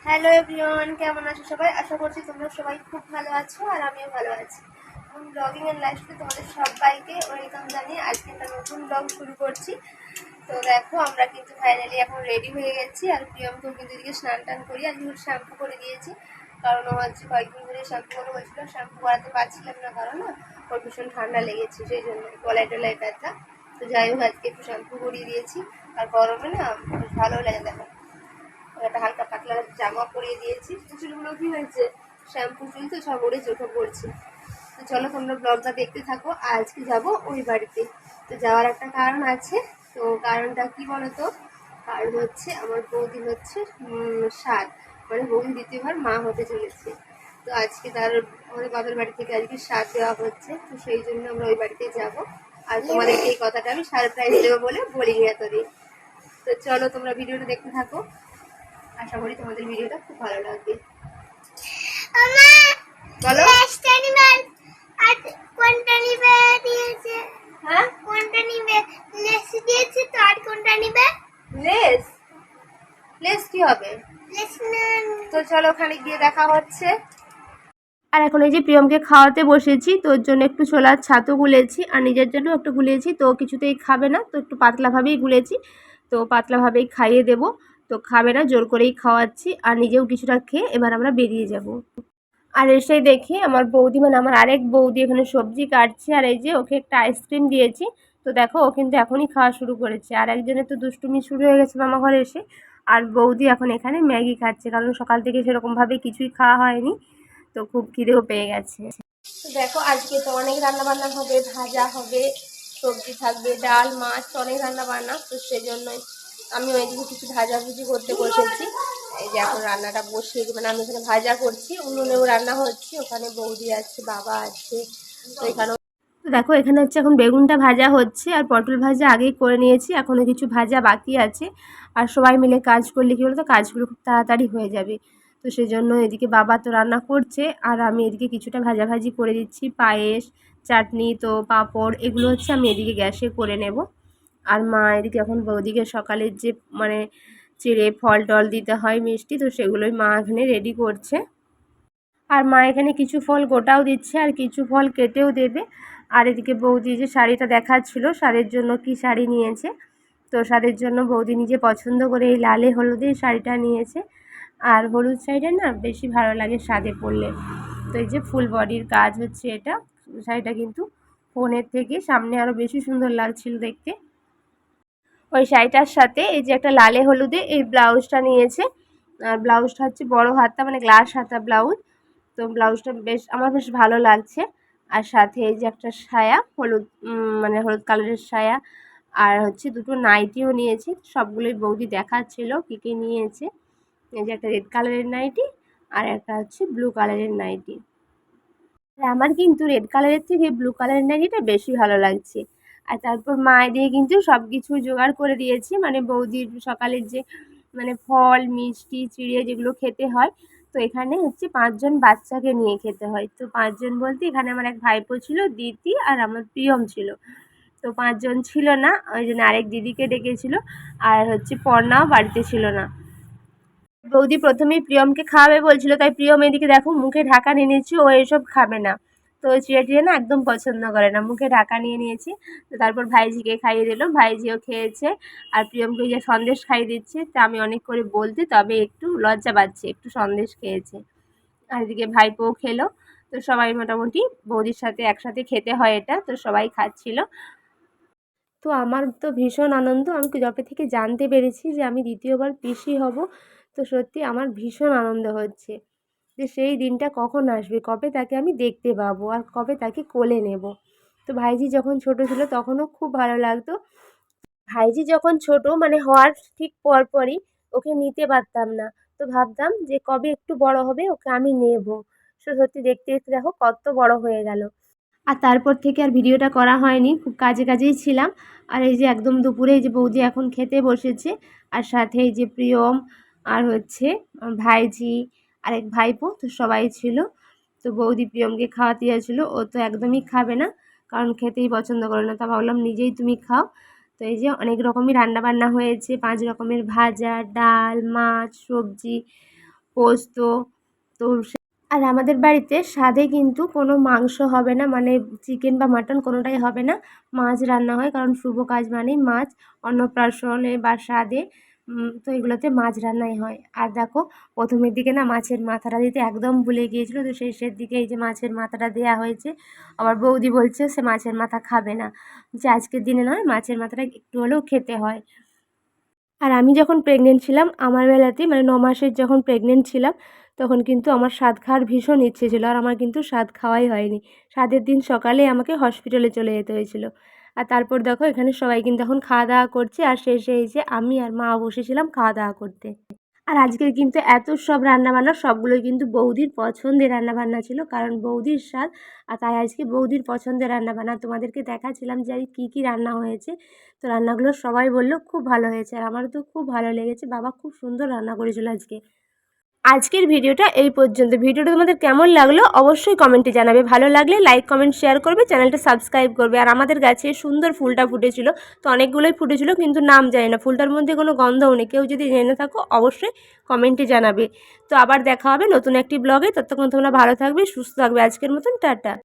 Hello everyone, কেমন আছো সবাই? আশা করছি তোমরা সবাই খুব ভালো আছো আর আমিও ভালো আছি। আমি ব্লগিং এন্ড লাইফস্টাইলে তোমাদের সবাইকে ওয়েলকাম জানিয়ে আজকে একটা নতুন ব্লগ শুরু করছি। তো দেখো, আমরা কিন্তু ফাইনালি এখন রেডি হয়ে গেছি। আর প্রিয়মকেও কিন্তু এদিকে স্নান টান করি, আর কিন্তু শ্যাম্পু করে দিয়েছি। কারণ ও হচ্ছে কয়েকদিন ধরে শ্যাম্পু করে বলছিল, শ্যাম্পু করাতে পারছিলাম না, কারণ না ওর ভীষণ ঠান্ডা লেগেছে, সেই জন্য গলায় টলায় ব্যথা। তো যাই হোক, আজকে একটু শ্যাম্পু করিয়ে দিয়েছি। আর গরমে না বেশ ভালো লাগে। দেখো, একটা হালকা পাতলা জামা পরিয়ে দিয়েছি। চুলগুলো কি হয়েছে, শ্যাম্পু চুল তো সব ওরে চোখে পড়ছে। তো চলো তোমরা ব্লগটা দেখতে থাকো। আজকে যাব ওই বাড়িতে। তো যাওয়ার একটা কারণ আছে। তো কারণটা কি বলতো, কারণ হচ্ছে আমার বৌদি হচ্ছে সাত, মানে বৌদি দ্বিতীয়বার মা হতে চলেছে। তো আজকে তার আমাদের বাবার বাড়ি থেকে আজকে সাত দেওয়া হচ্ছে। তো সেই জন্য আমরা ওই বাড়িতে যাব। আর তোমাদেরকে এই কথাটা আমি সারপ্রাইজ দেবো বলে বলিনি এতদিন। তো চলো তোমরা ভিডিওটা দেখতে থাকো। আশা করি তোমাদের ভিডিওটা খুব ভালো লাগবে। বলো, কোনটা নিবে দিয়েছে? হ্যাঁ কোনটা নিবে? লেস দিয়েছে তো, আর কোনটা নিবে? লেস? লেস কি হবে? লেস না। তো চলো, ওখানে গিয়ে দেখা হচ্ছে। আর এখন এই যে প্রিয়মকে খাওয়াতে বসেছি, তো ওর জন্য একটু ছোলার ছাতু গুলেছি আর নিজের জন্য একটু গুলেছি। তো কিছুতেই খাবে না, তো একটু পাতলাভাবেই গুলেছি। তো পাতলাভাবেই খাইয়ে দেব। তো খাবে না, জোর করেই খাওয়াচ্ছি। আর নিজেও কিছুটা খেয়ে এবার আমরা বেরিয়ে যাব। আর এসেই দেখি আমার বৌদি, মানে আমার আরেক বৌদি এখানে সবজি কাটছে। আর এই যে ওকে একটা আইসক্রিম দিয়েছি। তো দেখো, ও কিন্তু এখনই খাওয়া শুরু করেছে। আর একজনের তো দুষ্টুমি শুরু হয়ে গেছে মামা ঘরে এসে। আর বৌদি এখন এখানে ম্যাগি খাচ্ছে, কারণ সকাল থেকে সেরকমভাবে কিছুই খাওয়া হয়নি। তো খুব খিদেও পেয়ে গেছে। তো দেখো, আজকে তো অনেক রান্নাবান্না হবে, ভাজা হবে, সবজি থাকবে, ডাল, মাছ, অনেক রান্নাবান্না। তো সেজন্যই আমি ওইদিকে কিছু ভাজাভুজি করতে বসেছি। এই যে এখন রান্নাটা বসিয়ে, মানে আমি এখানে ভাজা করছি, উনুনেও রান্না হচ্ছে, ওখানে বৌদি আছে, বাবা আছে। তো এখানেও তো দেখো, এখানে হচ্ছে এখন বেগুনটা ভাজা হচ্ছে, আর পটল ভাজা আগেই করে নিয়েছি, এখনও কিছু ভাজা বাকি আছে। আর সবাই মিলে কাজ করলে কী বলতো, কাজগুলো খুব তাড়াতাড়ি হয়ে যাবে। তো সেজন্য এদিকে বাবা তো রান্না করছে, আর আমি এদিকে কিছুটা ভাজাভাজি করে দিচ্ছি। পায়েস, চাটনি, তো পাঁপড়, এগুলো হচ্ছে আমি এদিকে গ্যাসে করে নেব। আর মা এদিকে এখন বৌদিকে সকালের যে মানে চিড়ে ফল টল দিতে হয় মিষ্টি, তো সেগুলোই মা এখানে রেডি করছে। আর মা এখানে কিছু ফল গোটাও দিচ্ছে আর কিছু ফল কেটেও দেবে। আর এদিকে বৌদি যে শাড়িটা দেখাচ্ছিল, শাড়ির জন্য কি শাড়ি নিয়েছে। তো শাড়ির জন্য বৌদি নিজে পছন্দ করে এই লালে হলুদের শাড়িটা নিয়েছে। আর হলুদ শাড়িটা না বেশি ভালো লাগে সাদে পরলে। তো এই যে ফুল বডির কাজ হচ্ছে এটা। শাড়িটা কিন্তু ফোনের থেকে সামনে আরও বেশি সুন্দর লাগছিল দেখতে। ওই শাড়িটার সাথে এই যে একটা লালে হলুদে এই ব্লাউজটা নিয়েছে। আর ব্লাউজটা হচ্ছে বড় হাতা, মানে গ্লাস হাতা ব্লাউজ। তো ব্লাউজটা বেশ আমার বেশ ভালো লাগছে। আর সাথে এই যে একটা সায়া, হলুদ মানে হলুদ কালারের সায়া। আর হচ্ছে দুটো নাইটিও নিয়েছি। সবগুলোই বৌদি দেখাচ্ছিল কী কী নিয়েছে। এই যে একটা রেড কালারের নাইটি, আর একটা হচ্ছে ব্লু কালারের নাইটি। আর আমার কিন্তু রেড কালারের থেকে ব্লু কালারের নাইটিটা বেশি ভালো লাগছে। আর তারপর মা দিয়ে কিন্তু সব কিছু জোগাড় করে দিয়েছি, মানে বৌদির সকালের যে মানে ফল, মিষ্টি, চিড়ে যেগুলো খেতে হয়। তো এখানে হচ্ছে 5 জন বাচ্চাকে নিয়ে খেতে হয়। তো 5 জন বলতে এখানে আমার এক ভাইপো ছিল, দিদি আর আমার প্রিয়ম ছিল। তো 5 জন ছিল না, ওই জন্য আরেক দিদিকে ডেকেছিল। আর হচ্ছে পর্ণাও বাড়িতে ছিল না। বৌদি প্রথমেই প্রিয়মকে খাওয়াবে বলছিল, তাই প্রিয়ম এদিকে দেখো মুখে ঢাকা নিয়ে নিয়েছি, ও এসব খাবে না। তো ওই চিড়ে টিড়ে না একদম পছন্দ করে না, মুখে ঢাকা নিয়ে নিয়েছি। তো তারপর ভাইজিকে খাইয়ে দিল, ভাইজিও খেয়েছে। আর প্রিয়মকে যে সন্দেশ খাইয়ে দিচ্ছে, তা আমি অনেক করে বলতে তবে একটু লজ্জা পাচ্ছে, একটু সন্দেশ খেয়েছে। আর এদিকে ভাইপোও খেলো। তো সবাই মোটামুটি বৌদির সাথে একসাথে খেতে হয় এটা, তো সবাই খাচ্ছিল। তো আমার তো ভীষণ আনন্দ, আমি যবে থেকে জানতে পেরেছি যে আমি দ্বিতীয়বার পিসি হব, তো সত্যি আমার ভীষণ আনন্দ হচ্ছে যে সেই দিনটা কখন আসবে, কবে তাকে আমি দেখতে পাবো আর কবে তাকে কোলে নেব। তো ভাইজি যখন ছোট ছিল তখনও খুব ভালো লাগতো। ভাইজি যখন ছোট মানে হওয়ার ঠিক পরপরই ওকে নিতে পারতাম না। তো ভাবতাম যে কবে একটু বড় হবে ওকে আমি নেব। সত্যি দেখতে দেখতে দেখো কত বড় হয়ে গেল। আর তারপর থেকে আর ভিডিওটা করা হয়নি, খুব কাজে কাজেই ছিলাম। আর এই যে একদম দুপুরে এই যে বৌদি এখন খেতে বসেছে, আর সাথে এই যে প্রিয়ম, আর হচ্ছে ভাইজি, আরেক ভাইপো, তো সবাই ছিল। তো বৌদি প্রিয়মকে খাওয়াতে যাচ্ছিলো, ও তো একদমই খাবে না, কারণ খেতেই পছন্দ করে না। তা ভাবলাম নিজেই তুমি খাও। তো এই যে অনেক রকমই রান্নাবান্না হয়েছে, 5 রকমের ভাজা, ডাল, মাছ, সবজি, পোস্ত। তো আর আমাদের বাড়িতে স্বাদে কিন্তু কোনো মাংস হবে না, মানে চিকেন বা মাটন কোনোটাই হবে না, মাছ রান্না হয়, কারণ শুভ কাজ মানেই মাছ, অন্নপ্রাশনে বা স্বাদে তো এগুলোতে মাছ রান্নাই হয়। আর দেখো প্রথমের দিকে না মাছের মাথাটা দিতে একদম ভুলে গিয়েছিলো, তো শেষের দিকে এই যে মাছের মাথাটা দেওয়া হয়েছে। আবার বৌদি বলছে সে মাছের মাথা খাবে না, যে আজকের দিনে নয়, মাছের মাথাটা একটু হলেও খেতে হয়। আর আমি যখন প্রেগনেন্ট ছিলাম আমার বেলাতেই, মানে 9 মাসের যখন প্রেগনেন্ট ছিলাম, তখন কিন্তু আমার স্বাদ খাওয়ার ভীষণ ইচ্ছে ছিল, আর আমার কিন্তু স্বাদ খাওয়াই হয়নি। স্বাদের দিন সকালে আমাকে হসপিটালে চলে যেতে হয়েছিল। আর তারপর দেখো এখানে সবাই কিন্তু এখন খাওয়া দাওয়া করছে, আর শেষে এই যে আমি আর মা বসেছিলাম খাওয়া দাওয়া করতে। আর আজকের কিন্তু এত সব রান্নাবান্না সবগুলোই কিন্তু বৌদির পছন্দের রান্নাবান্না ছিল, কারণ বৌদির স্বাদ, আর তাই আজকে বৌদির পছন্দের রান্নাবান্না তোমাদেরকে দেখাচ্ছিলাম যে আজ কী কী রান্না হয়েছে। তো রান্নাগুলো সবাই বললো খুব ভালো হয়েছে, আর আমারও তো খুব ভালো লেগেছে, বাবা খুব সুন্দর রান্না করেছিল আজকে। আজকের ভিডিওটা এই পর্যন্ত। ভিডিওটা তোমাদের কেমন লাগলো অবশ্যই কমেন্টে জানাবে, ভালো লাগলে লাইক কমেন্ট শেয়ার করবে, চ্যানেলটা সাবস্ক্রাইব করবে। আর আমাদের গাছে সুন্দর ফুলটা ফুটেছিল, তো অনেকগুলোই ফুটেছিল কিন্তু নাম জানি না, ফুলটার মধ্যে কোনো গন্ধও নেই, কেউ যদি জেনে থাকো অবশ্যই কমেন্টে জানাবে। তো আবার দেখা হবে নতুন একটি ব্লগে, ততক্ষণ তোমরা ভালো থাকবে, সুস্থ থাকবে। আজকের মতন টাটা।